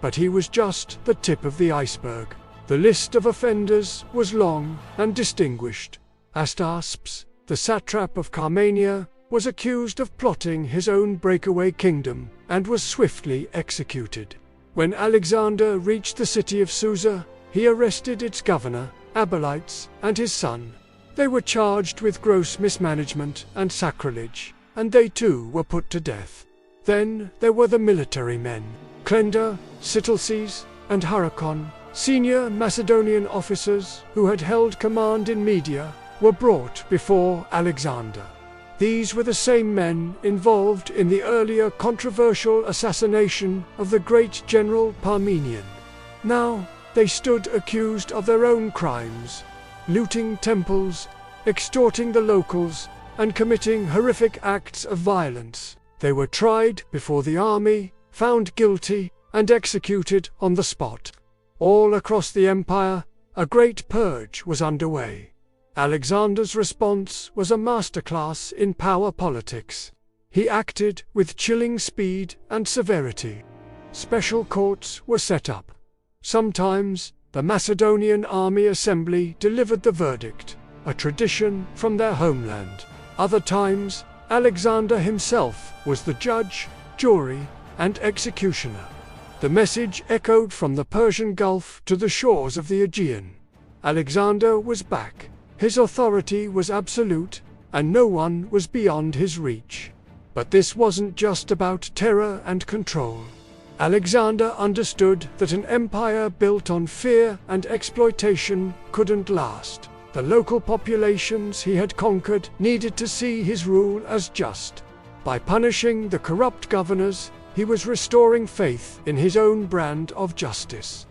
But he was just the tip of the iceberg. The list of offenders was long and distinguished. Astasps, the satrap of Carmania, was accused of plotting his own breakaway kingdom and was swiftly executed. When Alexander reached the city of Susa, he arrested its governor, Abelites, and his son. They were charged with gross mismanagement and sacrilege, and they too were put to death. Then there were the military men. Clenda, Sitalces, and Hyricon, senior Macedonian officers who had held command in Media, were brought before Alexander. These were the same men involved in the earlier controversial assassination of the great general Parmenion. Now they stood accused of their own crimes, looting temples, extorting the locals, and committing horrific acts of violence. They were tried before the army, found guilty, and executed on the spot. All across the empire, a great purge was underway. Alexander's response was a masterclass in power politics. He acted with chilling speed and severity. Special courts were set up. Sometimes, the Macedonian army assembly delivered the verdict, a tradition from their homeland. Other times, Alexander himself was the judge, jury, and executioner. The message echoed from the Persian Gulf to the shores of the Aegean. Alexander was back. His authority was absolute, and no one was beyond his reach. But this wasn't just about terror and control. Alexander understood that an empire built on fear and exploitation couldn't last. The local populations he had conquered needed to see his rule as just. By punishing the corrupt governors, he was restoring faith in his own brand of justice.